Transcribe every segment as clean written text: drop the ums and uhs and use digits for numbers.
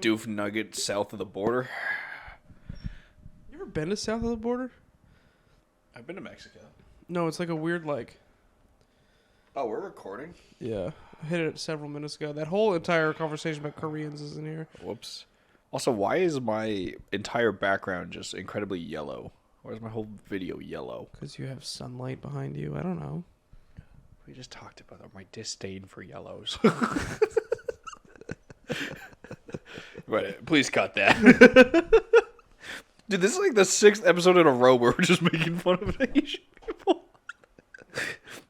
doof nugget south of the border. You ever been to south of the border? I've been to Mexico. No, it's like a weird Oh, we're recording? Yeah, I hit it several minutes ago. That whole entire conversation about Koreans is in here. Whoops. Also, why is my entire background just incredibly yellow? Why is my whole video yellow? Because you have sunlight behind you. I don't know. We just talked about my disdain for yellows. Right, please cut that. Dude, this is like the 6th episode in a row where we're just making fun of Asian people.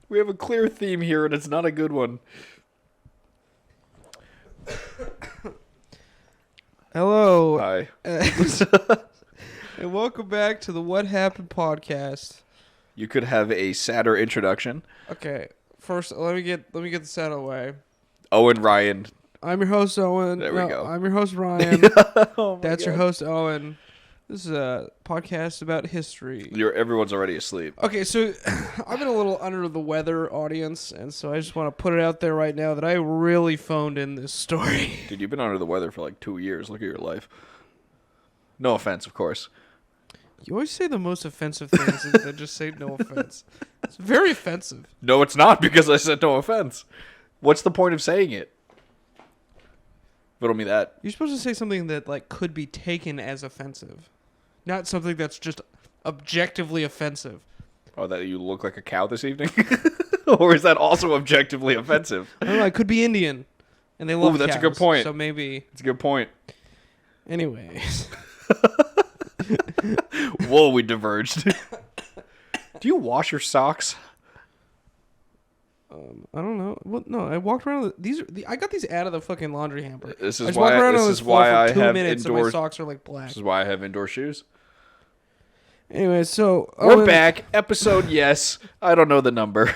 We have a clear theme here, and it's not a good one. Hello. Hi. And welcome back to the What Happened podcast. You could have a sadder introduction. Okay, first let me get this out of the way. Owen Ryan. I'm your host Owen. There we go. I'm your host Ryan. Oh That's your host Owen. This is a podcast about history. Everyone's already asleep. Okay, so I've been a little under the weather, audience, and so I just want to put it out there right now that I really phoned in this story. Dude, you've been under the weather for like 2 years. Look at your life. No offense, of course. You always say the most offensive things and then just say no offense. It's very offensive. No, it's not because I said no offense. What's the point of saying it? Riddle me that. You're supposed to say something that like could be taken as offensive, not something that's just objectively offensive. Oh, that you look like a cow this evening? Or is that also objectively offensive? I don't know. I could be Indian, and they love that's cows, a good point. So maybe. That's a good point. Anyways. Whoa, we diverged. Do you wash your socks? I don't know. Well, no, I walked around. I got these out of the fucking laundry hamper. This I is just walked why. around This on is this floor why for I 2 have minutes and indoor. my socks are like black. This is why I have indoor shoes. Anyway, so We're back. Episode yes. I don't know the number.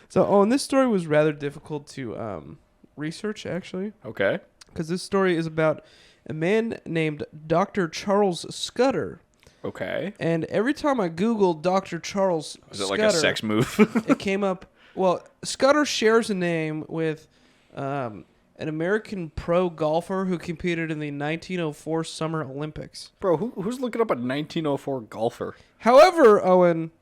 So, this story was rather difficult to research, actually, Okay. because this story is about a man named Dr. Charles Scudder. Okay. And every time I Googled Dr. Charles Is it Scudder, like a sex move? it came up. Well, Scudder shares a name with an American pro golfer who competed in the 1904 Summer Olympics. Bro, who's looking up a 1904 golfer? However, Owen,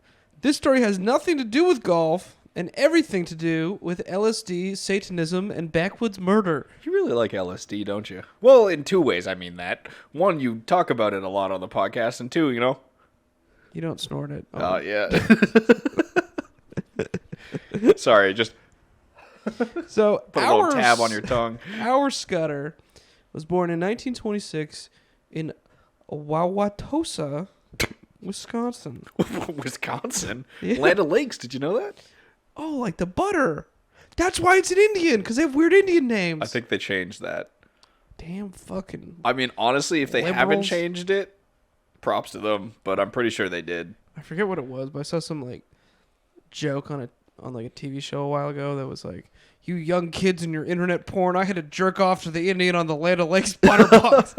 this story has nothing to do with golf and everything to do with LSD, Satanism, and backwoods murder. You really like LSD, don't you? Well, in 2 ways I mean that. One, you talk about it a lot on the podcast, and 2, You don't snort it. yeah. Sorry, just So put a little tab on your tongue. Our Scudder was born in 1926 in Wauwatosa, Wisconsin. Wisconsin? Yeah. Land of Lakes, did you know that? Oh, like the butter. That's why it's an Indian, because they have weird Indian names. I think they changed that. Damn fucking... I mean, honestly, if they haven't Liberals. changed it, props to them, but I'm pretty sure they did. I forget what it was, but I saw some like joke on like a TV show a while ago that was like, "You young kids and your internet porn, I had to jerk off to the Indian on the Land of Lakes butter box."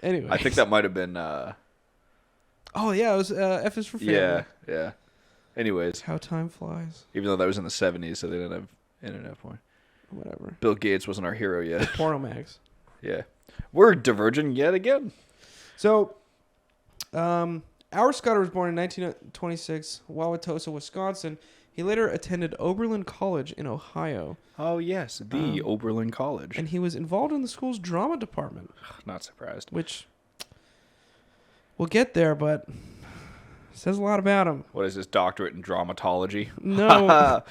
Anyway, I think that might have been, Oh yeah, it was F is for family. yeah. Anyways, How time flies. even though that was in the 70s, so they didn't have internet porn. Whatever. Bill Gates wasn't our hero yet. Porno mags. Yeah. We're diverging yet again. So, our Scudder was born in 1926, Wauwatosa, Wisconsin. He later attended Oberlin College in Ohio, Oh, yes. The Oberlin College. and he was involved in the school's drama department, Not surprised. which we'll get there, but says a lot about him. What is this doctorate in dramatology? No.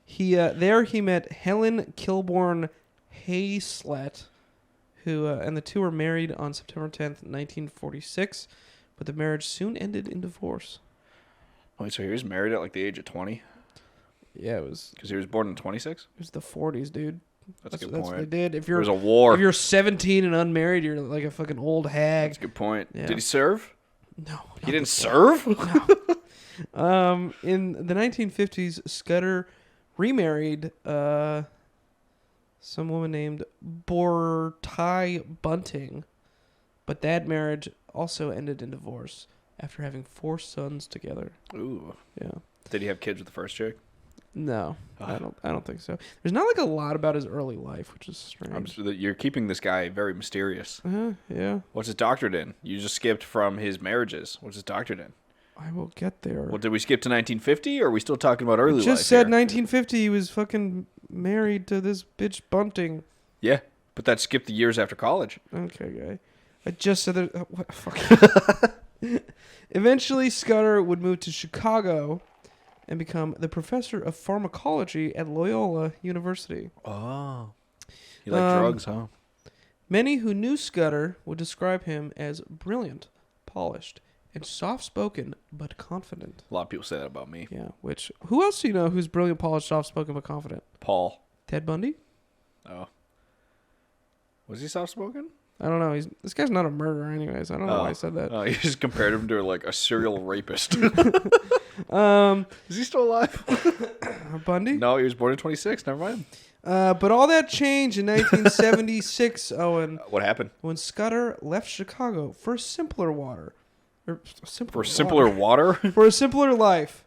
He met Helen Kilborn Hayslett, who and the two were married on September 10th, 1946, but the marriage soon ended in divorce. Wait, so he was married at like the age of 20? Yeah, it was Because he was born in 26? the 40s, dude. That's a good That's what they point. did. If There you're was a war. if you're 17 and unmarried, you're like a fucking old hag. That's a good point. Yeah. Did he serve? No, He didn't serve? In the 1950s, Scudder remarried some woman named Bortai Bunting, but that marriage also ended in divorce after having 4 sons together. Ooh. Yeah. Did he have kids with the first chick? No, Ugh. I don't think so. There's not like a lot about his early life, which is strange. You're keeping this guy very mysterious. Yeah. What's his doctorate in? You just skipped from his marriages. What's his doctorate in? I will get there. Well, did we skip to 1950, or are we still talking about early life? Just said here? 1950. He was fucking married to this bitch Bunting. Yeah, but that skipped the years after college. Okay, guy. I just said that. What? Fuck. Eventually, Scudder would move to Chicago and become the professor of pharmacology at Loyola University. Oh. You like drugs, huh? Many who knew Scudder would describe him as brilliant, polished, and soft-spoken but confident. A lot of people say that about me. Yeah, which... Who else do you know who's brilliant, polished, soft-spoken but confident? Paul. Ted Bundy? Oh. Was he soft-spoken? I don't know. This guy's not a murderer anyways. I don't know why I said that. Oh, you just compared him to, like, a serial rapist. Um, Is he still alive? Bundy? No, he was born in 26. Never mind. But all that changed in 1976, Owen, What happened? when Scudder left Chicago for simpler water. For simpler water? For a simpler life.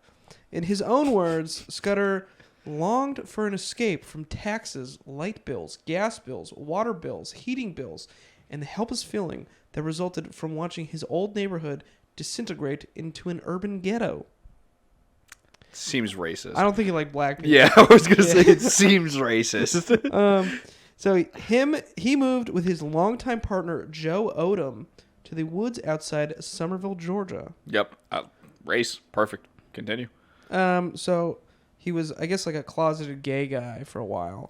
In his own words, Scudder longed for an escape from taxes, light bills, gas bills, water bills, heating bills, and the helpless feeling that resulted from watching his old neighborhood disintegrate into an urban ghetto. Seems racist. I don't think he liked black people. Yeah, I was going to say it seems racist. So he moved with his longtime partner Joe Odom to the woods outside Somerville, Georgia. Yep. Race. Perfect. Continue. So he was, I guess, like a closeted gay guy for a while.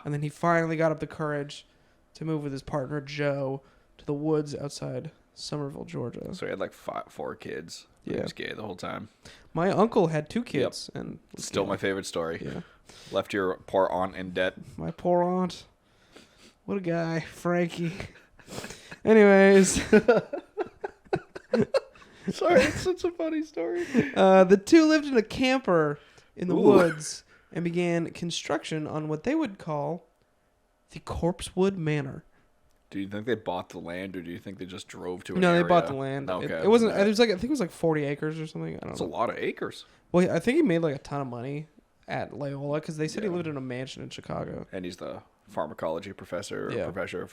And then he finally got up the courage to move with his partner Joe to the woods outside Somerville, Georgia. So he had like 4 kids. He Yeah. was gay the whole time. My uncle had 2 kids, and Still my favorite story. yeah, Left your poor aunt in debt. my poor aunt. What a guy, Frankie. Anyways, Sorry, it's such a funny story. the 2 lived in a camper in the Ooh. woods and began construction on what they would call the Corpsewood Manor. Do you think they bought the land, or do you think they just drove to an No, area? they bought the land. Okay. It wasn't. It was like, I think it was like 40 acres or something. I don't That's know. a lot of acres. Well, I think he made like a ton of money at Loyola because they said he Yeah. lived in a mansion in Chicago. And he's the pharmacology professor, or Yeah. professor of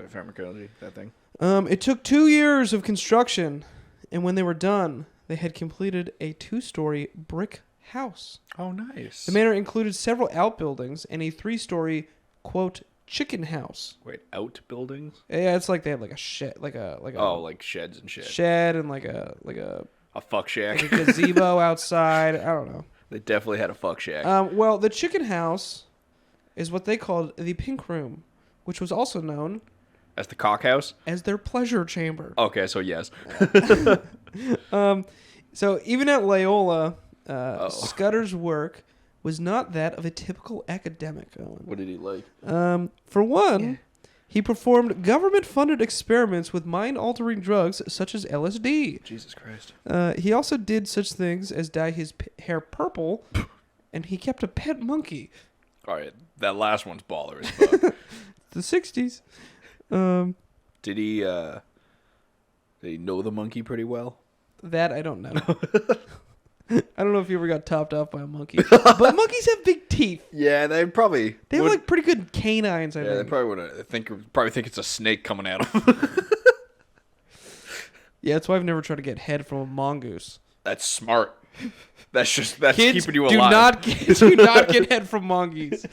pharmacology, that thing. It took 2 years of construction, and when they were done, they had completed a 2-story brick house. Oh, nice. The manor included several outbuildings and a 3-story, quote, chicken house. Wait, outbuildings? Yeah, it's like they had like a shed, like a Oh, like sheds and shit. shed and like a A fuck shack. like a gazebo outside. I don't know. They definitely had a fuck shack. Well, the chicken house is what they called the pink room, which was also known As the cock house? as their pleasure chamber. Okay, so yes. So even at Loyola, Scudder's work was not that of a typical academic, Owen. What did he like? For one, he performed government-funded experiments with mind-altering drugs such as LSD. Jesus Christ. He also did such things as dye his hair purple, and he kept a pet monkey. All right, that last one's baller as fuck. The 60s. Did he know the monkey pretty well? That I don't know. I don't know if you ever got topped off by a monkey. But monkeys have big teeth. Yeah, they probably. They have like pretty good canines, I Yeah, they think. probably would think it's a snake coming at them. Yeah, that's why I've never tried to get head from a mongoose. That's smart. That's Kids keeping you do alive. do not get head from monkeys.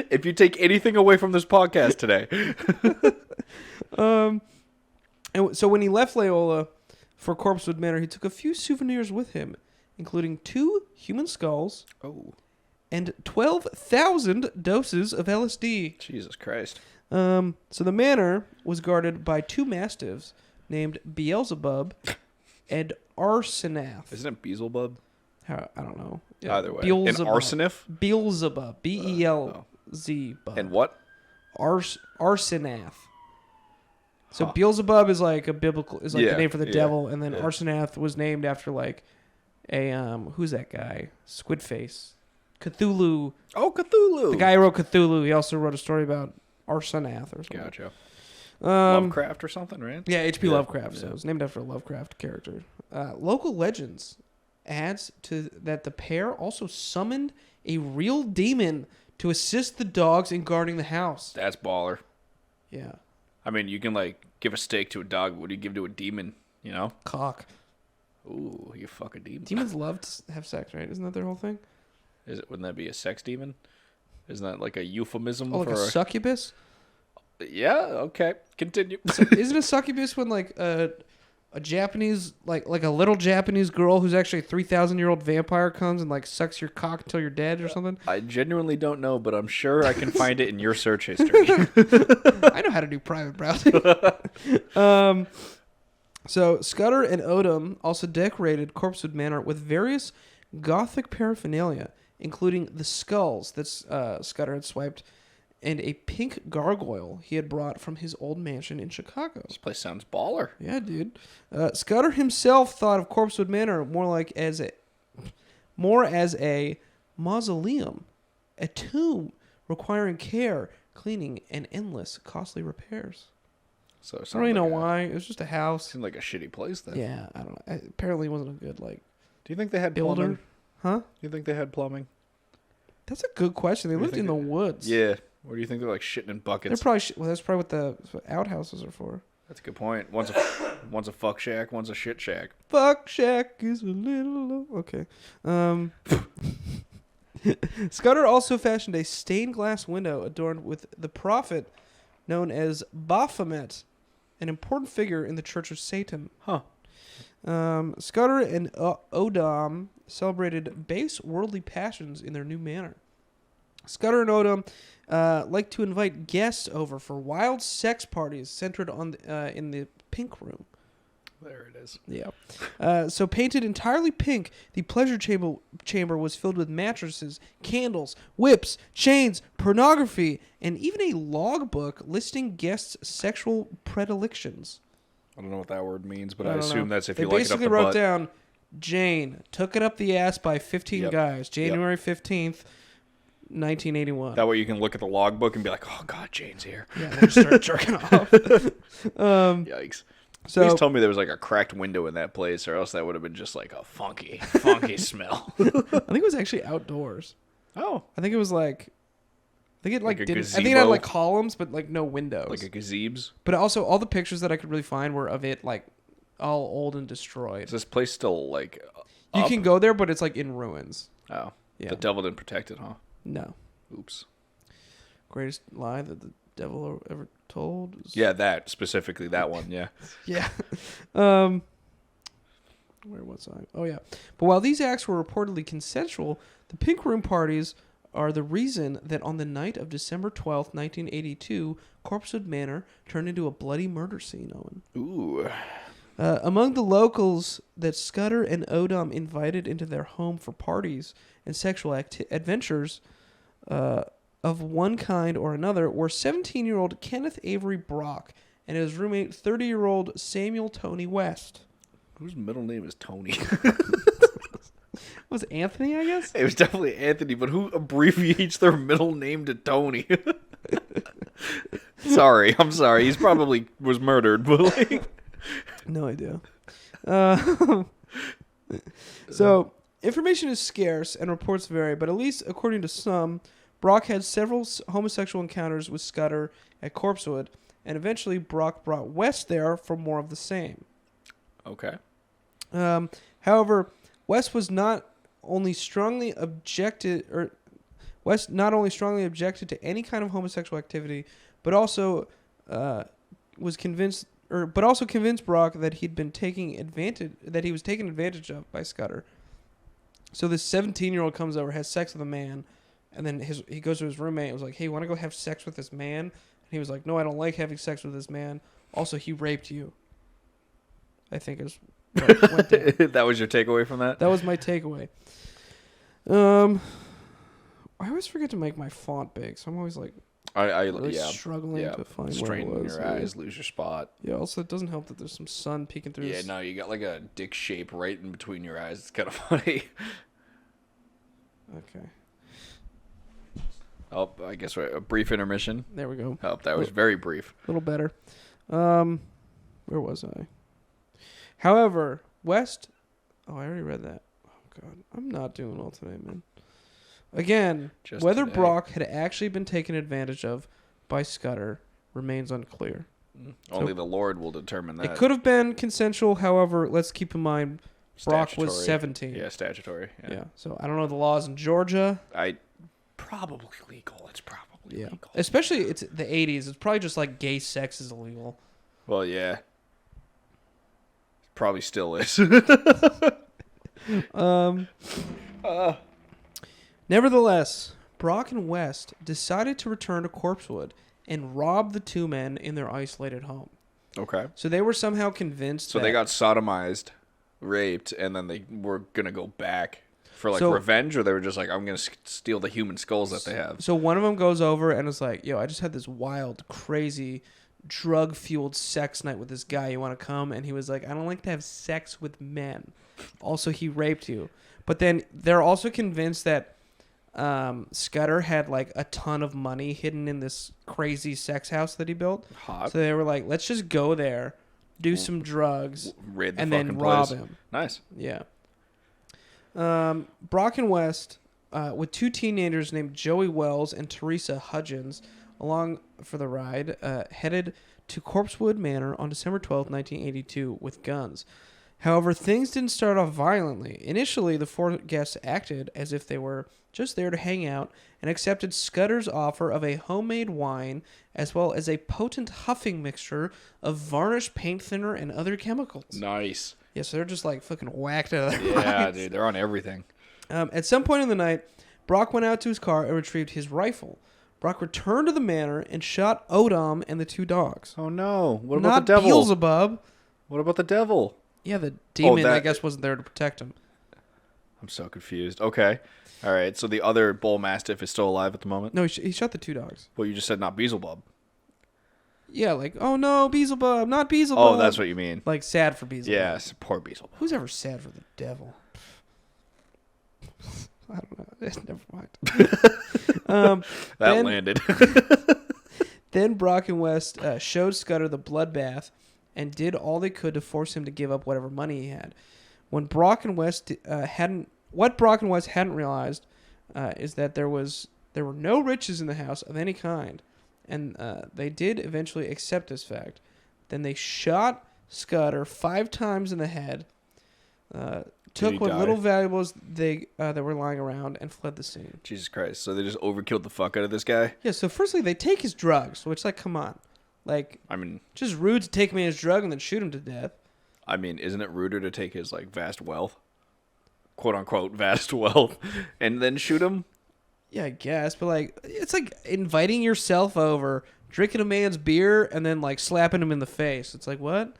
If you take anything away from this podcast today, And so when he left Loyola for Corpsewood Manor, he took a few souvenirs with him, including 2 human skulls and 12,000 doses of LSD. Jesus Christ. So the manor was guarded by 2 mastiffs named Beelzebub and Arseniff. Isn't it Beelzebub? I don't know. Either way. Beelzebub. An arsonif? Beelzebub. B-E-L-Z. And what? Arsenath. So Beelzebub is like a biblical, is like the name for the devil, and then Arsenath was named after like a who's that guy? Squidface. Cthulhu. Oh, Cthulhu. The guy who wrote Cthulhu, he also wrote a story about Arsenath or something. Gotcha. Lovecraft or something, right? Yeah, H.P. Lovecraft. So it was named after a Lovecraft character. Local legends adds to that the pair also summoned a real demon to assist the dogs in guarding the house. That's baller. Yeah. I mean, you can like give a steak to a dog. But what do you give to a demon? You know? Cock. Ooh, you fuck a demon. Demons love to have sex, right? Isn't that their whole thing? Wouldn't that be a sex demon? Isn't that like a euphemism Oh, like for a succubus? Yeah, okay. Continue. Isn't a succubus when like a Japanese like a little Japanese girl who's actually a 3,000-year-old vampire comes and like sucks your cock until you're dead or something? I genuinely don't know, but I'm sure I can find it in your search history. I know how to do private browsing. So Scudder and Odom also decorated Corpsewood Manor with various Gothic paraphernalia, including the skulls that Scudder had swiped and a pink gargoyle he had brought from his old mansion in Chicago. This place sounds baller. Yeah, dude. Scudder himself thought of Corpsewood Manor more as a mausoleum, a tomb requiring care, cleaning, and endless costly repairs. So it I don't really know like why. It was just a house. Seemed like a shitty place then. Yeah, I don't know. Apparently, it wasn't a good like Do you think they had builder. plumbing? Huh? Do you think they had plumbing? That's a good question. They What do you lived in think the woods. Yeah. Or do you think they're like shitting in They're buckets? probably well. That's probably that's what outhouses are for. That's a good point. One's a fuck shack, one's a shit shack. Fuck shack is a little low. Okay. Scudder also fashioned a stained glass window adorned with the prophet known as Baphomet, an important figure in the Church of Satan. Huh. Scudder and Odom celebrated base worldly passions in their new manor. Scudder and Odom like to invite guests over for wild sex parties centered on in the pink room. There it is. Yeah. So painted entirely pink, the pleasure chamber was filled with mattresses, candles, whips, chains, pornography, and even a logbook listing guests' sexual predilections. I don't know what that word means, but I don't assume know. that's if They you like it up basically the wrote butt. down, Jane took it up the ass by 15 Yep. guys, January 15th, 1981. That way you can look at the logbook and be like, oh god, Jane's here. Yeah, they just start jerking off. Yikes. So Please tell me there was like a cracked window in that place, or else that would have been just like a funky smell. I think it was actually outdoors. Oh. I think it was like, I think it Like a didn't. I think it had gazebo? like columns, but like no windows. Like a gazebes. But also, all the pictures that I could really find were of it like all old and destroyed. Is this place still like You up? can go there, but it's like in ruins. Oh. Yeah. The devil didn't protect it, huh? No. Oops. Greatest lie that the devil ever told. Yeah, that specifically, that one, yeah. Yeah. Where was I? Oh, yeah. But while these acts were reportedly consensual, the pink room parties are the reason that on the night of December 12th, 1982, Corpsewood Manor turned into a bloody murder scene, Owen. Ooh. Among the locals that Scudder and Odom invited into their home for parties and sexual adventures of one kind or another were 17-year-old Kenneth Avery Brock and his roommate 30-year-old Samuel Tony West. Whose middle name is Tony? Was Anthony, I guess? It was definitely Anthony, but who abbreviates their middle name to Tony? I'm sorry. He's probably was murdered, but like... No idea. So, information is scarce and reports vary, but at least according to some, Brock had several homosexual encounters with Scudder at Corpsewood, and eventually Brock brought West there for more of the same. Okay. However, West not only strongly objected to any kind of homosexual activity, but also convinced Brock that he was taken advantage of by Scudder. So this 17-year-old comes over, has sex with a man, and then he goes to his roommate and was like, "Hey, you want to go have sex with this man?" And he was like, "No, I don't like having sex with this man. Also, he raped you." I think is what went down. That was your takeaway from that? That was my takeaway. I always forget to make my font big, so I'm always like really struggling to find Strain where it was. your eyes, lose your spot. Yeah, also it doesn't help that there's some sun peeking through. Yeah, this. no, you got like a dick shape right in between your eyes. It's kind of funny. Okay, Oh, I guess a brief intermission. there we go. Oh, that was very brief. A little better. Where was I? However, West. Oh, I already read that. Oh God, I'm not doing well today, man. Again, Just whether today. Brock had actually been taken advantage of by Scudder remains unclear. Only the Lord will determine that. It could have been consensual. However, let's keep in mind Brock was Statutory. 17. Yeah, statutory. Yeah. So I don't know the laws in Georgia. Probably legal. It's probably Yeah. legal. Especially it's the 80s. It's probably just like gay sex is illegal. Well, yeah. Probably still is. Nevertheless, Brock and West decided to return to Corpsewood and rob the two men in their isolated home. Okay. So they were somehow convinced So that they got sodomized, raped, and then they were going to go back for like So- revenge, or they were just like, I'm going to steal the human skulls that they have. So one of them goes over and is like, yo, I just had this wild, crazy, drug-fueled sex night with this guy. You want to come? And he was like, I don't like to have sex with men. Also, he raped you. But then they're also convinced that Scudder had like a ton of money hidden in this crazy sex house that he built. Hot. So they were like, let's just go there, do some drugs, Raid the and fucking then rob place. him. Nice. Yeah. Brock and West, with two teenagers named Joey Wells and Teresa Hudgens, along for the ride, headed to Corpsewood Manor on December 12th, 1982, with guns. However, things didn't start off violently. Initially, the four guests acted as if they were just there to hang out and accepted Scudder's offer of a homemade wine as well as a potent huffing mixture of varnish, paint thinner, and other chemicals. Nice. Yeah, so they're just like fucking whacked out of their Yeah, minds. dude. They're on everything. At some point in the night, Brock went out to his car and retrieved his rifle. Brock returned to the manor and shot Odom and the two dogs. Oh, no. What Not about the devil? Beelzebub. What about the devil? Yeah, the demon, I that- guess, wasn't there to protect him. I'm so confused. Okay. All right. So the other bull mastiff is still alive at the moment? No, he shot the two dogs. Well, you just said not Beelzebub. Yeah, like, oh no, Beelzebub, not Beelzebub. Oh, that's what you mean. Like, sad for Beelzebub. Yes. Poor Beelzebub. Who's ever sad for the devil? I don't know. Never mind. That then- landed. Then Brock and West showed Scudder the bloodbath and did all they could to force him to give up whatever money he had. When Brock and West what Brock and West hadn't realized is that there were no riches in the house of any kind, and they did eventually accept this fact. Then they shot Scudder 5 times in the head, took he what die? little valuables that were lying around, and fled the scene. Jesus Christ. So they just overkilled the fuck out of this guy? Yeah, so firstly, they take his drugs, which, like, come on. Like, I mean, just rude to take me his drug and then shoot him to death. isn't it ruder to take his, like, vast wealth? Quote unquote, vast wealth. And then shoot him? Yeah, I guess, but, like, it's like inviting yourself over, drinking a man's beer, and then, like, slapping him in the face. It's like, what?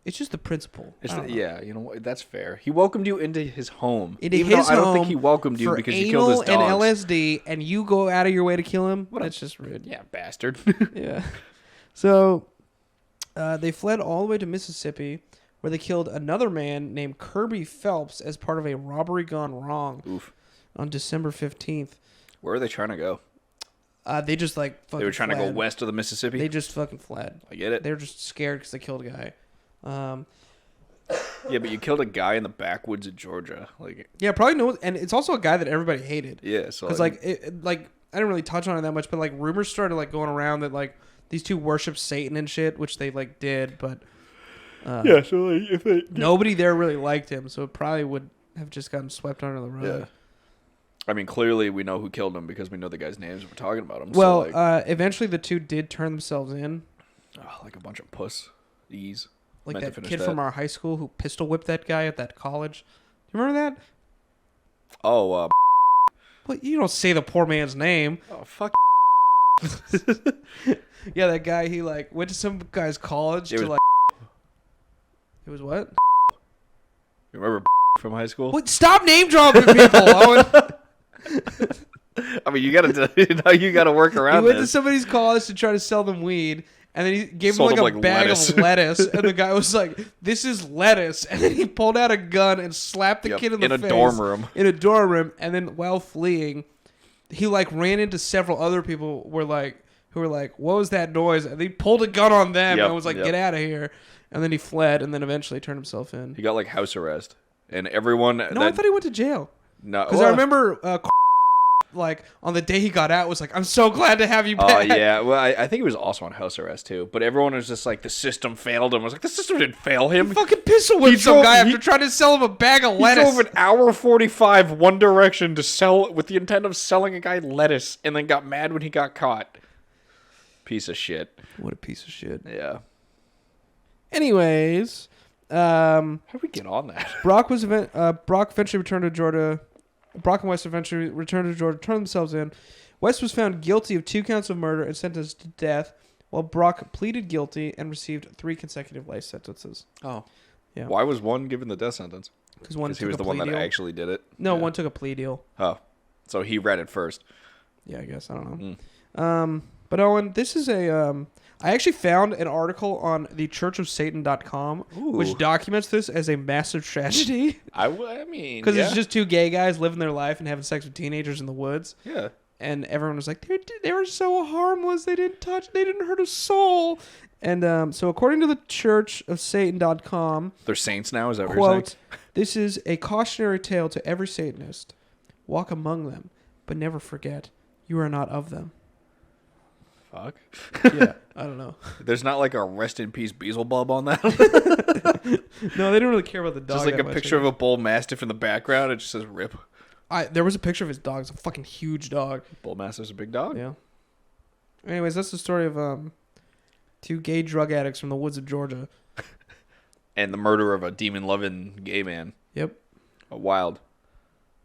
It's just the principle. I don't know. Yeah, you know what? That's fair. He welcomed you into his home. Into Even his though I don't home think he welcomed you for because you killed his anal dogs. and LSD, and you go out of your way to kill him? What a- That's just rude. Yeah, bastard. Yeah. So they fled all the way to Mississippi, where they killed another man named Kirby Phelps as part of a robbery gone wrong Oof. on December 15th. Where are they trying to go? They just like fucking They were trying to go fled. west of the Mississippi? They just fucking fled. I get it. They were just scared because they killed a guy. Yeah, but you killed a guy in the backwoods of Georgia. Like, Yeah, probably no. And it's also a guy that everybody hated. yeah, so Because like I didn't really touch on it that much, but like rumors started like going around that like these two worship Satan and shit, which they like did, but yeah, so like if they nobody there really liked him, so it probably would have just gotten swept under the rug. yeah. I mean, clearly we know who killed him because we know the guy's names. We're talking about him. Well, so like, eventually the two did turn themselves in. like a bunch of puss. Ease. Like Meant to that finish kid that. from our high school who pistol whipped that guy at that college. Do you remember that? Oh, Well, you don't say the poor man's name. oh fuck. Yeah, that guy, he like went to some guy's college It to was- like. It was what? You remember from high school? What? Stop name dropping people, Owen. I mean, you gotta now you gotta work He around went to this. somebody's college to try to sell them weed, and then he gave Sold him them, like a like, bag lettuce. of lettuce, and the guy was like, "This is lettuce," and then he pulled out a gun and slapped the Yep, kid in the in a face dorm room. in a dorm room, and then while fleeing, he like ran into several other people who were like, "What was that noise?" And he pulled a gun on them Yep, and was like, yep. "Get out of here!" And then he fled, and then eventually turned himself in. He got like house arrest, and everyone. No, I thought he went to jail. No, Because I remember, like, on the day he got out, was like, I'm so glad to have you Oh, back. yeah. Well, I think he was also on house arrest, too. But everyone was just like, the system failed him. I was like, the system didn't fail him. Fucking pistol whipped some drove- guy he- after trying to sell him a bag of He lettuce. drove an hour 45 one direction to sell with the intent of selling a guy lettuce and then got mad when he got caught. Piece of shit. What a piece of shit. Yeah. Anyways, How did we get on that? Brock eventually returned to Georgia. Brock and West eventually returned to Georgia, turned themselves in. West was found guilty of 2 counts of murder and sentenced to death, while Brock pleaded guilty and received 3 consecutive life sentences. Oh. Yeah. Why was one given the death sentence? Because one Because he took was a the plea one that deal. actually did it? No, Yeah. one took a plea deal. Oh. So he read it first. Yeah, I guess. I don't know. But Owen, this is a... I actually found an article on thechurchofsatan.com, which Ooh. documents this as a massive tragedy. I mean, Because yeah. it's just 2 gay guys living their life and having sex with teenagers in the woods. Yeah. And everyone was like, they were so harmless. They didn't hurt a soul. And so according to the churchofsatan.com, They're saints now? Is that what you're saying? quote, this is a cautionary tale to every Satanist. Walk among them, but never forget, you are not of them. Fuck. Yeah, I don't know. There's not like a rest in peace Beelzebub on that. No, they don't really care about the dog. Just like that a much, picture I of a bull mastiff in the background. It just says "rip." guess. There was a picture of his dog. It's a fucking huge dog. Bull mastiff's a big dog. Yeah. Anyways, that's the story of 2 gay drug addicts from the woods of Georgia. And the murder of a demon-loving gay man. Yep. Wild.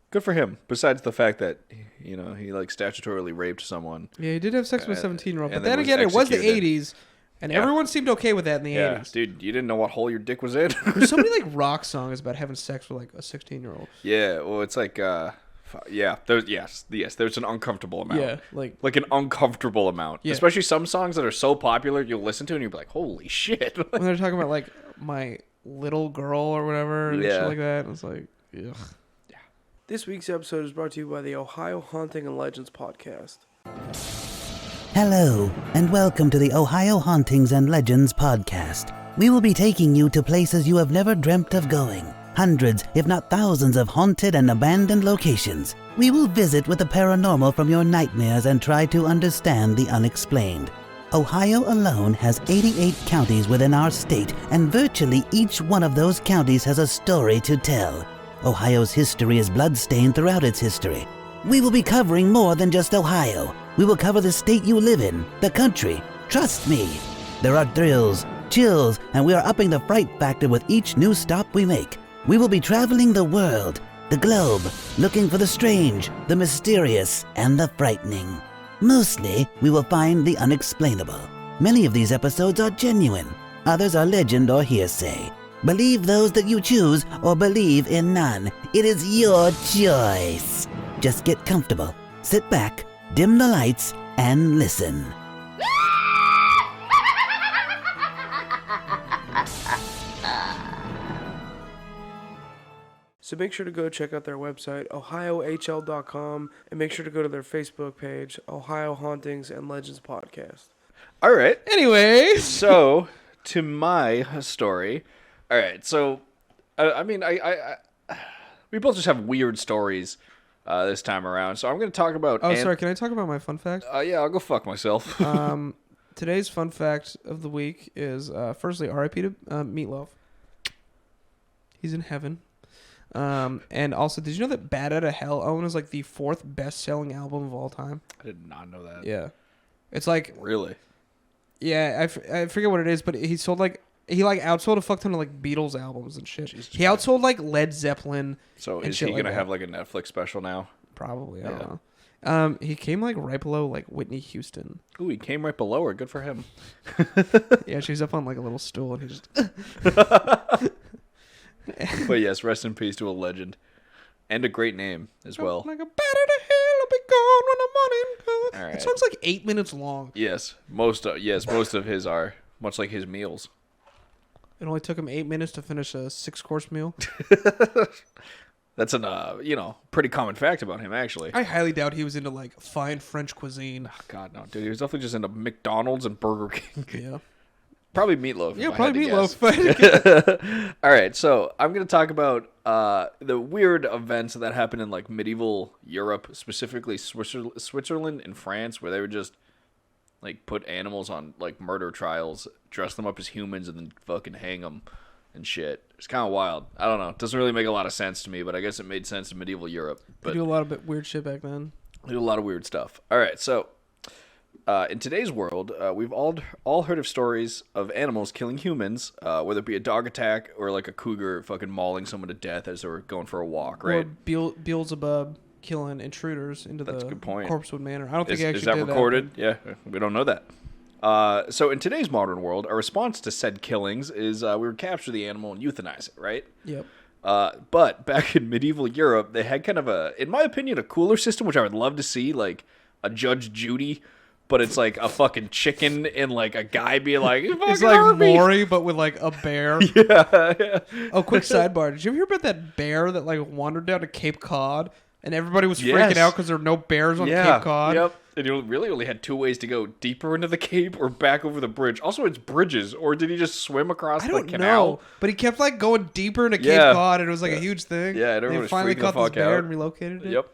Good for him. Besides the fact that he like statutorily raped someone. Yeah, he did have sex with a 17-year-old. But and then then was again, it was the executed. 80s, and Yeah. everyone seemed okay with that in the Yeah, 80s. dude, you didn't know what hole your dick was in. There's so many like rock songs about having sex with like a 16-year-old. Yeah, well, it's like there's an uncomfortable amount. Yeah, like an uncomfortable amount. Yeah. Especially some songs that are so popular you'll listen to and you'll be like, holy shit. when they're talking about like my little girl or whatever, and shit Yeah. like that. And it's like, ugh. Yeah. This week's episode is brought to you by the Ohio Haunting and Legends podcast. Hello, and welcome to the Ohio Hauntings and Legends podcast. We will be taking you to places you have never dreamt of going. Hundreds, if not thousands, of haunted and abandoned locations. We will visit with the paranormal from your nightmares and try to understand the unexplained. Ohio alone has 88 counties within our state, and virtually each one of those counties has a story to tell. Ohio's history is bloodstained throughout its history. We will be covering more than just Ohio. We will cover the state you live in, the country. Trust me. There are thrills, chills, and we are upping the fright factor with each new stop we make. We will be traveling the world, the globe, looking for the strange, the mysterious, and the frightening. Mostly, we will find the unexplainable. Many of these episodes are genuine. Others are legend or hearsay. Believe those that you choose or believe in none. It is your choice. Just get comfortable, sit back, dim the lights, and listen. So make sure to go check out their website, ohiohl.com, and make sure to go to their Facebook page, Ohio Hauntings and Legends Podcast. All right. Anyways, So, to my story. All right. So, I we both just have weird stories this time around. So I'm going to talk about. sorry, can I talk about my fun fact? Yeah, I'll go fuck myself. Today's fun fact of the week is, firstly, R.I.P. to Meatloaf. He's in heaven. And also, did you know that Bad Outta Hell, Owen, is like the 4th best-selling album of all time? I did not know that. Yeah. It's like, Really? yeah, I forget what it is, but he sold like, he like outsold a fuck ton of like Beatles albums and shit. Jesus He outsold like Led Zeppelin. So and is shit he like going to that. have like a Netflix special now? Probably, I Yeah. don't know. He came like right below like Whitney Houston. Ooh, he came right below her. Good for him. Yeah, she's up on like a little stool and he just... But yes, rest in peace to a legend. And a great name as well. Like a bat out of hell, I'll be gone when the morning comes. All right. That song's like 8 minutes long. Yes, most of his are much like his meals. It only took him 8 minutes to finish a 6-course meal. That's an pretty common fact about him actually. I highly doubt he was into like fine French cuisine. God no, dude, he was definitely just into McDonald's and Burger King. Yeah. Probably Meatloaf. Yeah, if I had probably to Meatloaf. guess. All right, so I'm going to talk about the weird events that happened in like medieval Europe, specifically Switzerland and France, where they would just like put animals on like murder trials, dress them up as humans, and then fucking hang them and shit. It's kind of wild. I don't know. It doesn't really make a lot of sense to me, but I guess it made sense in medieval Europe. They But do a lot of weird shit back then. they do a lot of weird stuff. All right, so in today's world, we've all heard of stories of animals killing humans, whether it be a dog attack or like a cougar fucking mauling someone to death as they were going for a walk, right? Or Beelzebub killing intruders into That's the a good point. Corpsewood Manor. I don't think Is, he actually is that did recorded? Yeah, we don't know that. So in today's modern world, our response to said killings is we would capture the animal and euthanize it, right? Yep. But back in medieval Europe, they had kind of in my opinion, a cooler system, which I would love to see, like a Judge Judy, but it's like a fucking chicken and like a guy being like, It's like Maury, but with like a bear. yeah. Oh, quick sidebar. Did you ever hear about that bear that like wandered down to Cape Cod and everybody was Yes. freaking out because there were no bears on Yeah. Cape Cod? Yep. And you really only had two ways to go: deeper into the cape or back over the bridge. Also, it's bridges, or did he just swim across I the don't canal? know, but he kept like going deeper into Yeah. Cape Cod, and it was like a huge thing. Yeah, and they everyone was finally freaking the caught this fuck bear out. and relocated it. Yep.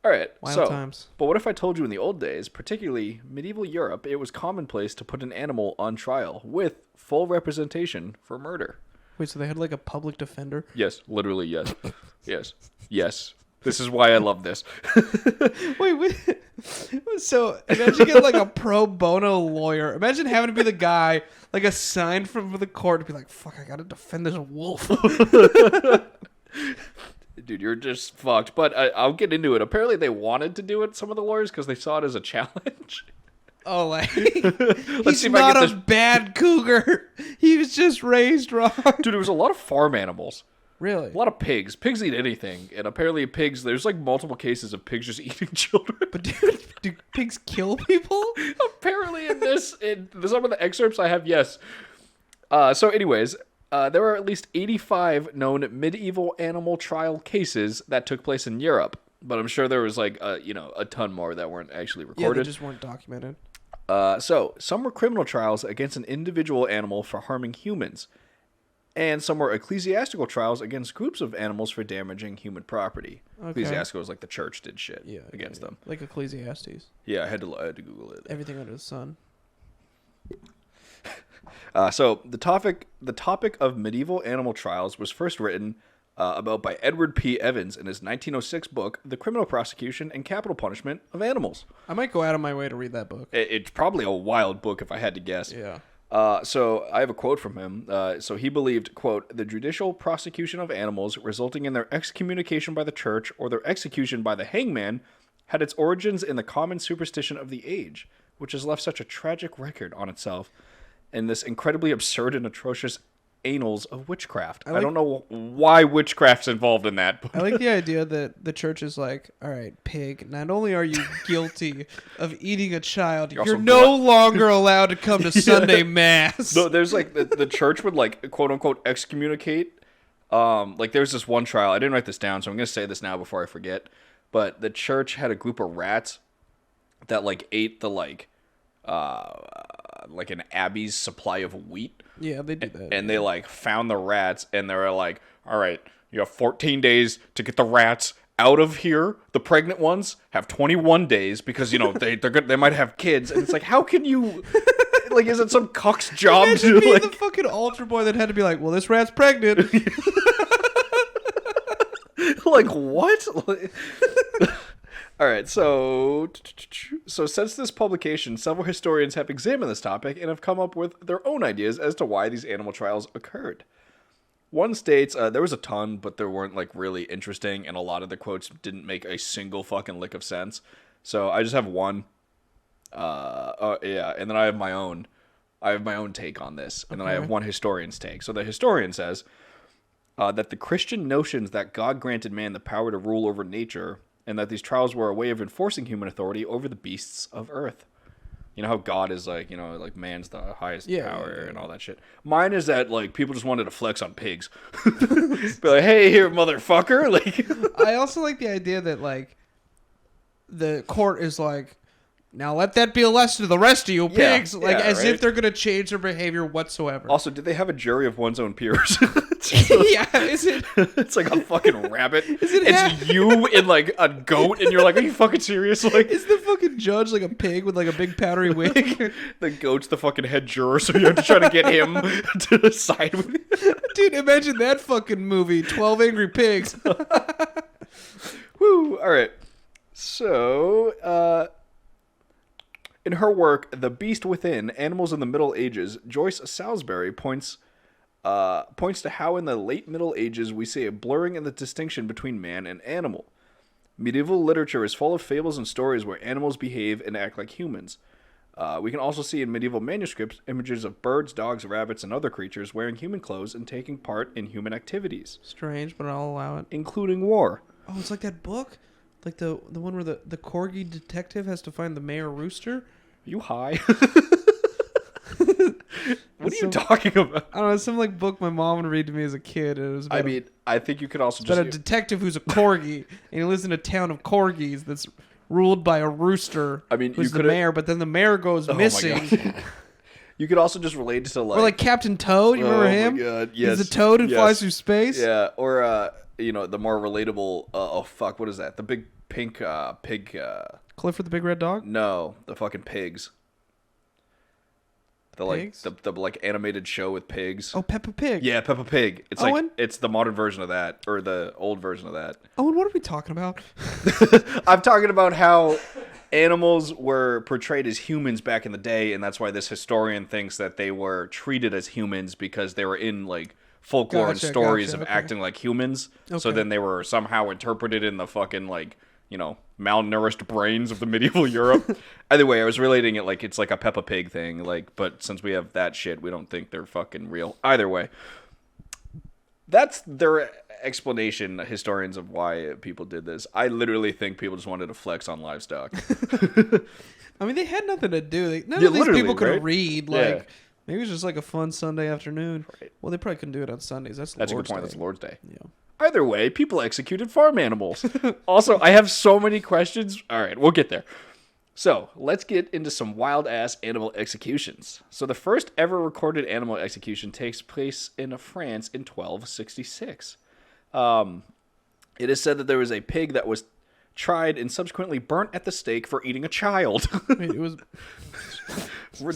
All right. Wild times. But what if I told you in the old days, particularly medieval Europe, it was commonplace to put an animal on trial with full representation for murder? Wait, so they had like a public defender? Yes, literally, yes. Yes. Yes. This is why I love this. Wait. So imagine getting like a pro bono lawyer. Imagine having to be the guy like assigned from the court to be like, "Fuck, I gotta defend this wolf." Dude, you're just fucked. But I'll get into it. Apparently, they wanted to do it, some of the lawyers, because they saw it as a challenge. Oh, like see he's if I not get a this- bad cougar. He was just raised wrong. Dude, there was a lot of farm animals. Really? A lot of pigs. Pigs eat anything. And apparently pigs, there's like multiple cases of pigs just eating children. But dude, do pigs kill people? Apparently in some of the excerpts I have, yes. So anyways, there are at least 85 known medieval animal trial cases that took place in Europe. But I'm sure there was like, a ton more that weren't actually Yeah, they recorded. just weren't documented. So some were criminal trials against an individual animal for harming humans. And some were ecclesiastical trials against groups of animals for damaging human property. Okay. Ecclesiastical is like the church did shit against them. Like Ecclesiastes. Yeah, I had to Google it. Everything under the sun. So the topic of medieval animal trials was first written about by Edward P. Evans in his 1906 book, The Criminal Prosecution and Capital Punishment of Animals. I might go out of my way to read that book. It's probably a wild book if I had to guess. Yeah. So I have a quote from him. So he believed, quote, the judicial prosecution of animals resulting in their excommunication by the church or their execution by the hangman had its origins in the common superstition of the age, which has left such a tragic record on itself in this incredibly absurd and atrocious annals of witchcraft. I don't know why witchcraft's involved in that. But I like the idea that the church is like, all right, pig, not only are you guilty of eating a child, you're also no longer allowed to come to Sunday Mass. No, there's like the church would like quote unquote excommunicate. Like there's this one trial. I didn't write this down, so I'm gonna say this now before I forget. But the church had a group of rats that like ate the like an abbey's supply of wheat. Yeah, they do that. And they like found the rats, and they were like, all right, you have 14 days to get the rats out of here. The pregnant ones have 21 days because they might have kids, and it's like, how can you like, is it some cuck's job Imagine to being like the fucking altar boy that had to be like, well, this rat's pregnant. like what? All right, so since this publication, several historians have examined this topic and have come up with their own ideas as to why these animal trials occurred. One states there was a ton, but they weren't like really interesting, and a lot of the quotes didn't make a single fucking lick of sense. So I just have one. And then I have my own. I have my own take on this, and then I have one historian's take. So the historian says that the Christian notions that God granted man the power to rule over nature, and that these trials were a way of enforcing human authority over the beasts of earth. You know how God is like, like man's the highest power and all that shit. Mine is that like people just wanted to flex on pigs. Be like, hey, here, motherfucker. Like, I also like the idea that like the court is like, Now let that be a lesson to the rest of you Yeah, pigs. Like, yeah, as right? if they're going to change their behavior whatsoever. Also, did they have a jury of one's own peers? Yeah, is it... It's like a fucking rabbit. it It's you and like a goat, and you're like, are you fucking serious? Like, Is the fucking judge like a pig with like a big powdery wig? the goat's the fucking head juror, so you have to try to get him to side with you. Dude, imagine that fucking movie, 12 Angry Pigs. Woo! All right. So, in her work, The Beast Within, Animals in the Middle Ages, Joyce Salisbury points to how in the late Middle Ages we see a blurring in the distinction between man and animal. Medieval literature is full of fables and stories where animals behave and act like humans. We can also see in medieval manuscripts images of birds, dogs, rabbits, and other creatures wearing human clothes and taking part in human activities, Strange, but I'll allow it. including war. Oh, it's like that book? Like the one where the corgi detective has to find the mayor rooster? Are you high? What are you talking about? I don't know, it's some like book my mom would read to me as a kid. And it was about I mean, I think you could also about a just... detective who's a corgi, and he lives in a town of corgis that's ruled by a rooster. I mean, who's you the could've- mayor, but then the mayor goes Oh my missing. God. You could also just relate to like... Or like Captain Toad, you remember him? Oh my God, yes. He's a toad and yes. flies through space. Yeah, or, the more relatable... oh, fuck, what is that? The big pink pig... Clifford the Big Red Dog? No, the fucking pigs. The like Pigs? the like animated show with pigs. Oh, Peppa Pig. Yeah, Peppa Pig. It's Owen? like it's the modern version of that, or the old version of that. Oh, and what are we talking about? I'm talking about how animals were portrayed as humans back in the day, and that's why this historian thinks that they were treated as humans because they were in like folklore and Gotcha, stories gotcha, of okay. acting like humans. So Okay. then they were somehow interpreted in the fucking like, malnourished brains of the medieval Europe. Either way, I was relating it like it's like a Peppa Pig thing, like, but since we have that shit, we don't think they're fucking real. Either way, that's their explanation, historians, of why people did this. I literally think people just wanted to flex on livestock. I mean, they had nothing to do. None Yeah, of these literally, people could right? read. Yeah. Like, maybe it was just like a fun Sunday afternoon. Right. Well, they probably couldn't do it on Sundays. That's That's a good Lord's point. Day. That's Lord's Day. Yeah. Either way, people executed farm animals. Also, I have so many questions. All right, we'll get there. So, let's get into some wild-ass animal executions. So, the first ever recorded animal execution takes place in France in 1266. It is said that there was a pig that was tried and subsequently burnt at the stake for eating a child. Wait, it was.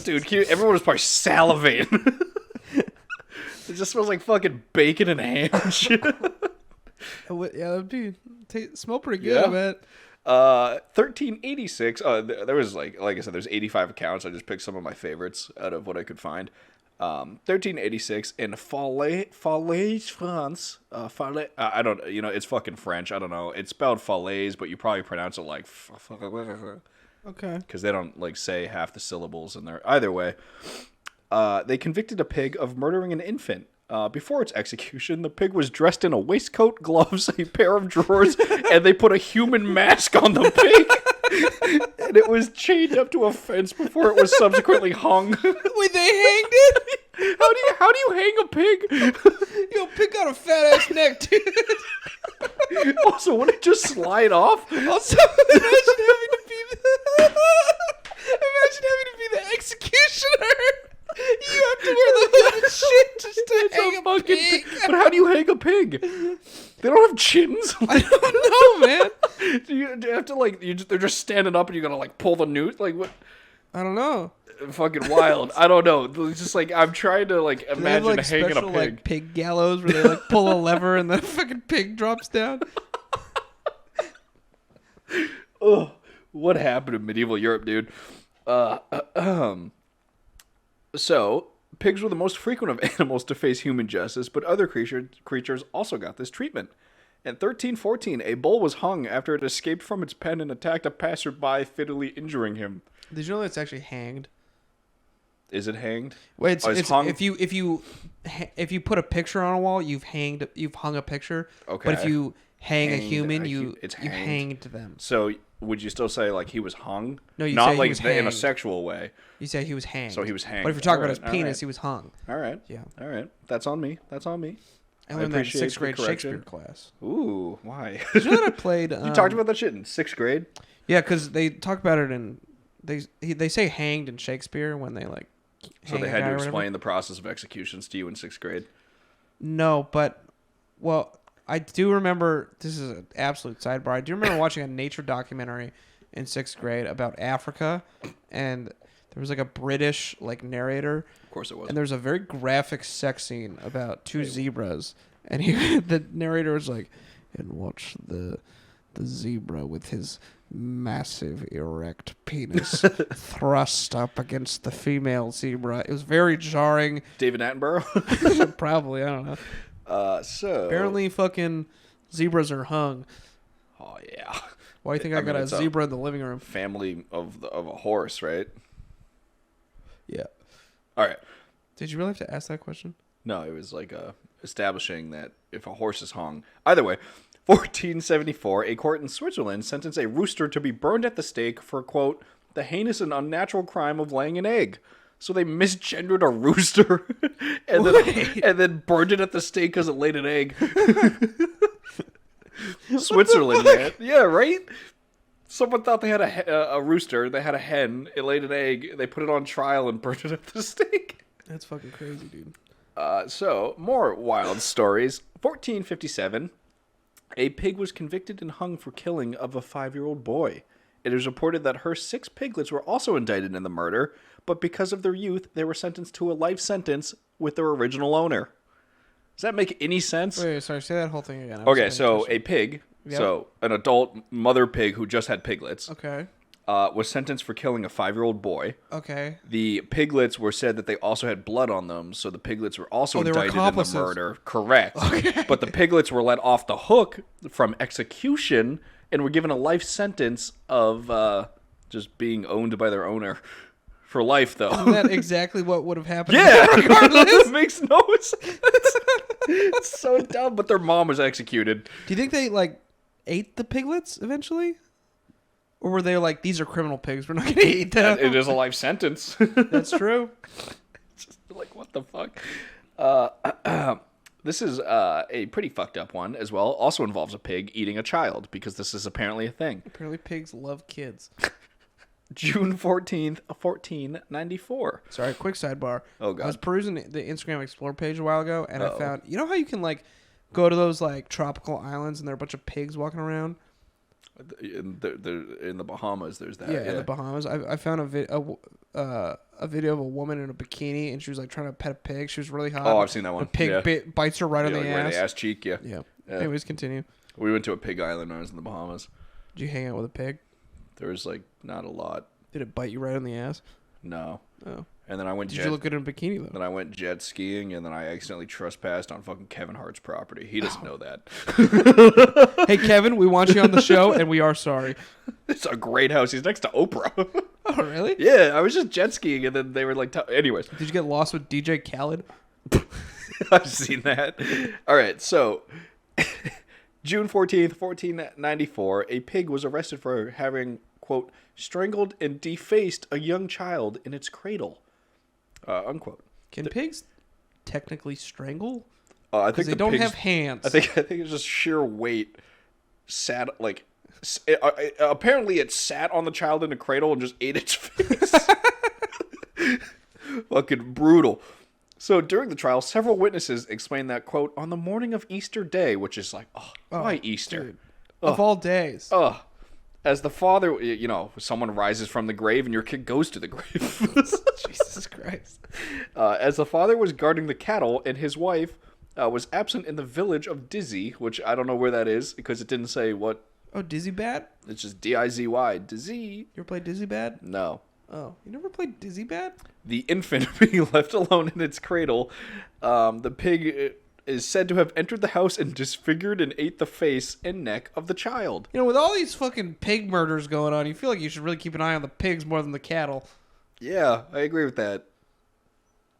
Dude, everyone was probably salivating. It just smells like fucking bacon and ham and shit. Yeah, that'd be smell pretty good. Yeah. I bet. 1386. There was like I said, there's 85 accounts. I just picked some of my favorites out of what I could find. 1386 in Falaise, France. Falaise, I don't, it's fucking French. I don't know. It's spelled Falaise, but you probably pronounce it like Okay. because they don't like say half the syllables in there. Either way, they convicted a pig of murdering an infant. Before its execution, the pig was dressed in a waistcoat, gloves, a pair of drawers, and they put a human mask on the pig. And it was chained up to a fence before it was subsequently hung. Wait, they hanged it? How do you hang a pig? Yo, pig got a fat ass neck, dude. Also, would it just slide off? Also, imagine having to be the executioner. You have to wear the hood and shit just to hang a fucking pig. But how do you hang a pig? They don't have chins. I don't know, man. Do you have to like? They're just standing up, and you gotta like pull the noose. Like what? I don't know. Fucking wild. I don't know. It's just like I'm trying to like Do they have, imagine like, hanging special, a pig. like pig gallows where they like pull a lever and the fucking pig drops down? Ugh, what happened in medieval Europe, dude? So, pigs were the most frequent of animals to face human justice, but other creatures also got this treatment. In 1314, a bull was hung after it escaped from its pen and attacked a passerby, fatally injuring him. Did you know it's actually hanged? Is it hanged? Wait, it's, Oh, it's it's hung? if you put a picture on a wall, you've hung a picture. Okay. But if you hang a Hanged human, a you it's you hanged. hanged them. So, would you still say like he was hung? No, you not say he like was in a hanged. sexual way. You say he was hanged. So he was hanged. But if you're talking about his Alright, penis, alright. he was hung. All right. Yeah. All right. That's on me. That's on me. I learned that in appreciate 6th the grade correction. Shakespeare class. Ooh, why? Did you know that I played? You talked about that shit in 6th grade? Yeah, because they talk about it in they say hanged in Shakespeare when they like. So hang they a had guy to or whatever. explain the process of executions to you in 6th grade. No, but I do remember. This is an absolute sidebar. I do remember watching a nature documentary in 6th grade about Africa, and there was like a British like narrator. Of course it was. And there's a very graphic sex scene about two zebras, and the narrator was like, "And watch the zebra with his massive erect penis thrust up against the female zebra." It was very jarring. David Attenborough? Probably, I don't know. So... Apparently, fucking zebras are hung. Oh, yeah. Why do you think I got a it's zebra in the living room? Family of a horse, right? Yeah. All right. Did you really have to ask that question? No, it was like establishing that if a horse is hung. Either way, 1474, a court in Switzerland sentenced a rooster to be burned at the stake for, quote, the heinous and unnatural crime of laying an egg. So they misgendered a rooster and then burned it at the stake because it laid an egg. Switzerland, man. Yeah, right? Someone thought they had a rooster. They had a hen. It laid an egg. They put it on trial and burned it at the stake. That's fucking crazy, dude. So, more wild stories. 1457, a pig was convicted and hung for killing of a 5-year-old boy. It is reported that her 6 piglets were also indicted in the murder, but because of their youth, they were sentenced to a life sentence with their original owner. Does that make any sense? Wait, sorry, say that whole thing again. Okay, so a pig, Yep. so an adult mother pig who just had piglets, Okay. was sentenced for killing a 5-year-old boy. Okay. The piglets were said that they also had blood on them, so the piglets were also they were indicted in the accomplices. murder. Correct. Okay. But the piglets were let off the hook from execution and were given a life sentence of just being owned by their owner for life, though. Isn't that exactly what would have happened? Yeah, regardless. it makes no sense. It's so dumb, but their mom was executed. Do you think they like ate the piglets eventually, or were they like, these are criminal pigs, we're not gonna eat them? It is a life sentence. That's true. Just like, what the fuck? This is a pretty fucked up one as well. Also involves a pig eating a child, because this is apparently a thing. Apparently, pigs love kids. June 14th, 1494. Sorry, quick sidebar. Oh, God. I was perusing the Instagram Explore page a while ago, and I found, you know how you can like go to those like tropical islands and there are a bunch of pigs walking around? In the Bahamas, there's that. Yeah, in the Bahamas. I found a video of a woman in a bikini, and she was like trying to pet a pig. She was really hot. Oh, I've seen that one. A pig bites her right on like the right in ass. the ass cheek, yeah. Yeah. Yeah. Anyways, continue. We went to a pig island when I was in the Bahamas. Did you hang out with a pig? There was like not a lot. Did it bite you right on the ass? No. Oh. And then I went Did you look good in a bikini though? Then I went jet skiing, and then I accidentally trespassed on fucking Kevin Hart's property. He doesn't know that. Hey Kevin, we want you on the show, and we are sorry. It's a great house. He's next to Oprah. Oh really? Yeah, I was just jet skiing, and then they were like, anyways. Did you get lost with DJ Khaled? I've seen that. All right, so June 14th, 1494, a pig was arrested for having, quote, strangled and defaced a young child in its cradle, unquote. Can pigs technically strangle? I think Because they the don't pigs- have hands. I think it's just sheer weight. Apparently it sat on the child in a cradle and just ate its face. Fucking brutal. So during the trial, several witnesses explained that, quote, on the morning of Easter Day, which is like, why Easter? Dude. Of all days. As the father, someone rises from the grave and your kid goes to the grave. Jesus Christ. As the father was guarding the cattle and his wife was absent in the village of Dizzy, which I don't know where that is because it didn't say what. Oh, Dizzy Bat? It's just Dizy. Dizzy. You ever played Dizzy Bat? No. Oh, you never played Dizzy Bat? The infant being left alone in its cradle, the pig is said to have entered the house and disfigured and ate the face and neck of the child. You know, with all these fucking pig murders going on, you feel like you should really keep an eye on the pigs more than the cattle. Yeah, I agree with that.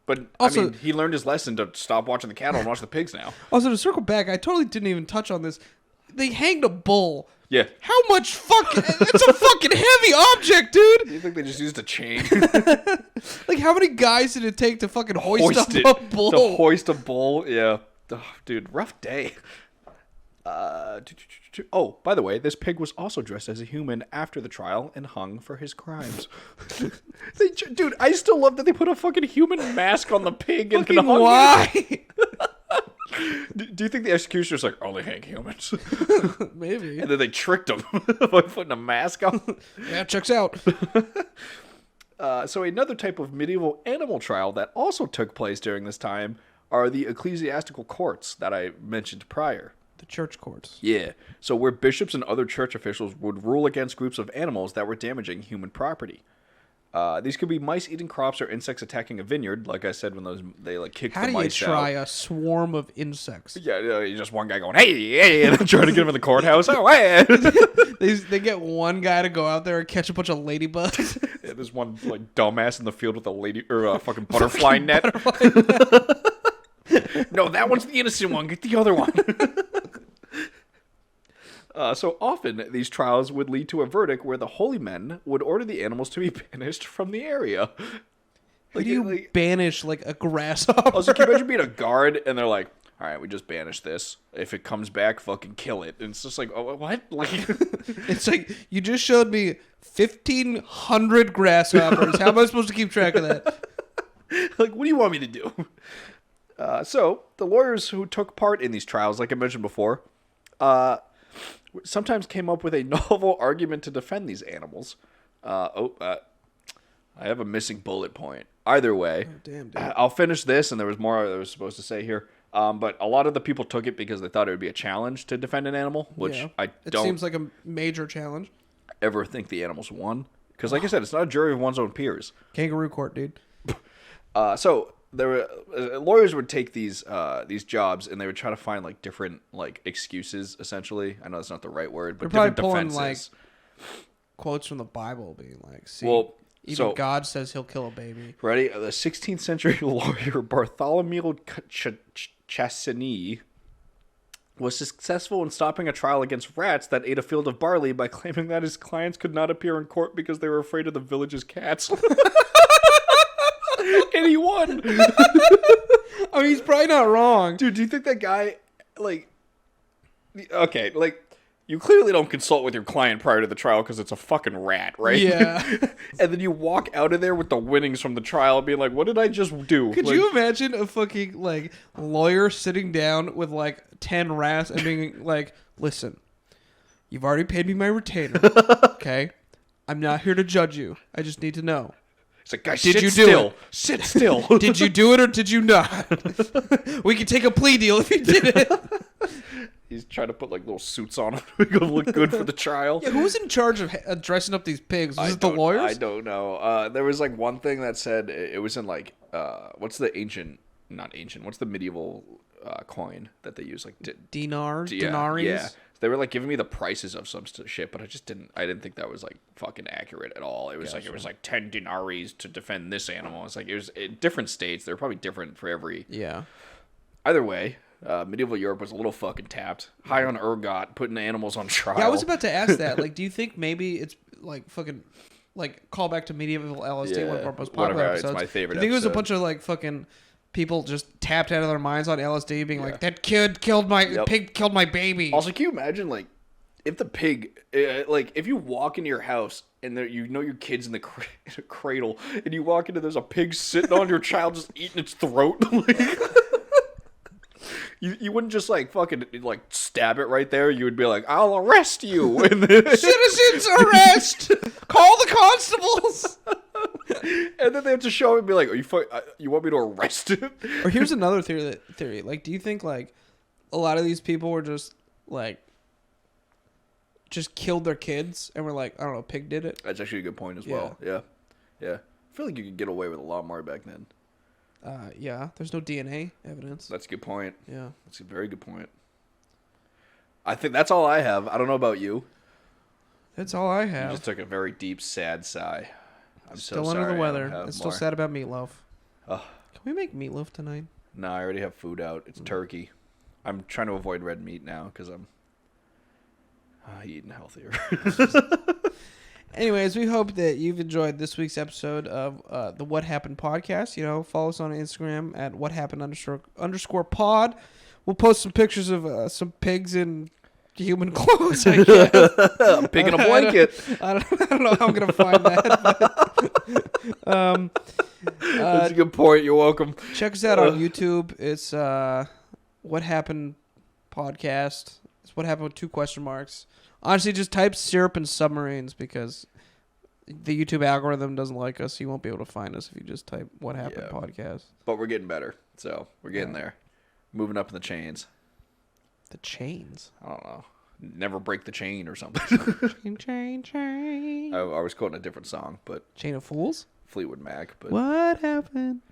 But, Also- I mean, he learned his lesson to stop watching the cattle and watch the pigs now. Also, to circle back, I totally didn't even touch on this. They hanged a bull. Yeah. How much fucking... It's a fucking heavy object, dude! Do you think they just used a chain? Like, how many guys did it take to fucking hoist Hoist up it. a bull? To hoist a bull? Yeah. Oh, dude, rough day. Oh, by the way, this pig was also dressed as a human after the trial and hung for his crimes. Dude, I still love that they put a fucking human mask on the pig and Fucking then hung why? Do you think the executioner's like, only hang humans? Maybe. And then they tricked him by putting a mask on? Yeah, checks out. So another type of medieval animal trial that also took place during this time are the ecclesiastical courts that I mentioned prior. The church courts. Yeah. So where bishops and other church officials would rule against groups of animals that were damaging human property. These could be mice eating crops or insects attacking a vineyard. Like I said, when they like kicked How the do you mice out. try a swarm of insects? Yeah, just one guy going, hey, and then trying to get him in the courthouse. Oh, hey. They get one guy to go out there and catch a bunch of ladybugs. Yeah, there's one like dumbass in the field with a fucking butterfly net. No, that one's the innocent one. Get the other one. So often, these trials would lead to a verdict where the holy men would order the animals to be banished from the area. How do you banish like a grasshopper? Also, can you imagine being a guard and they're like, all right, we just banished this. If it comes back, fucking kill it. And it's just like, oh, what? Like, It's like, you just showed me 1,500 grasshoppers. How am I supposed to keep track of that? like, what do you want me to do? So, the lawyers who took part in these trials, like I mentioned before, sometimes came up with a novel argument to defend these animals. I have a missing bullet point. Either way, Damn, dude. I'll finish this, and there was more I was supposed to say here. But a lot of the people took it because they thought it would be a challenge to defend an animal, which Yeah. I It don't seems like a major challenge. ever think the animals won. Because, like I said, it's not a jury of one's own peers. Kangaroo court, dude. So there were lawyers would take these jobs and they would try to find like different like excuses. Essentially, I know that's not the right word, but They're different probably pulling defenses. Quotes from the Bible being like, see, Well, even so- God says he'll kill a baby. Ready? The 16th century lawyer Bartholomew Chassani was successful in stopping a trial against rats that ate a field of barley by claiming that his clients could not appear in court because they were afraid of the village's cats. And he won. I mean, he's probably not wrong. Dude, do you think that guy, like, okay, like, you clearly don't consult with your client prior to the trial because it's a fucking rat, right? Yeah. And then you walk out of there with the winnings from the trial and being like, what did I just do? Could Like, you imagine a fucking, like, lawyer sitting down with, like, 10 rats and being like, listen, you've already paid me my retainer, okay? I'm not here to judge you. I just need to know. It's like, guys, Did sit you do still. it? Sit still. Did you do it or did you not? We can take a plea deal if you did it. He's trying to put, like, little suits on him to go look good for the trial. Yeah, who's in charge of dressing up these pigs? Was it the lawyers? I don't know. There was, like, one thing that said it was in, like, what's the what's the medieval coin that they use? Like, Dinars? yeah, Denaries? yeah. They were like giving me the prices of some shit, but I didn't think that was like fucking accurate at all. It was like, it was like 10 denaries to defend this animal. It's like, it was in different states. They're probably different for every. Yeah. Either way, medieval Europe was a little fucking tapped. High on ergot, putting animals on trial. Yeah, I was about to ask that. Like, do you think maybe it's like fucking like call back to medieval LSD, one of our most popular whatever, episodes? it's my favorite Do you think it was a episode. bunch of like fucking people just tapped out of their minds on LSD, being like, that kid killed my pig, killed my baby. Also, can you imagine, like, if the pig, like, if you walk into your house and there, you know your kid's in the in a cradle, and you walk into, there's a pig sitting on your child just eating its throat. Like, you wouldn't just, like, fucking, like, stab it right there. You would be like, I'll arrest you. And then, Citizens arrest! Call the constables! and then they have to show it and be like, you want me to arrest him? Or here's another theory. Like, do you think like a lot of these people were just like just killed their kids and were like, I don't know, pig did it? That's actually a good point as well. Yeah. I feel like you could get away with a lot more back then. Yeah. There's no DNA evidence. That's a good point. Yeah. That's a very good point. I think that's all I have. I don't know about you. That's all I You have. just took a very deep, sad sigh. I'm Still so under sorry the I don't weather. have It's still more. sad about meatloaf. Ugh. Can we make meatloaf tonight? No, I already have food out. It's turkey. I'm trying to avoid red meat now because I'm eating healthier. Anyways, we hope that you've enjoyed this week's episode of the What Happened podcast. You know, follow us on Instagram at @whathappened_pod. We'll post some pictures of some pigs in human clothes, I guess. I'm picking a blanket. I don't know how I'm gonna find that. That's a good point. You're welcome. Check us out on YouTube. It's What Happened Podcast. It's What Happened with 2 question marks. Honestly, just type syrup and submarines because the YouTube algorithm doesn't like us. You won't be able to find us if you just type What Happened Podcast. But we're getting better, so we're getting there. Moving up in the chains. The chains. I don't know. Never break the chain or something. Chain. I was quoting a different song, but Chain of Fools? Fleetwood Mac. But What happened?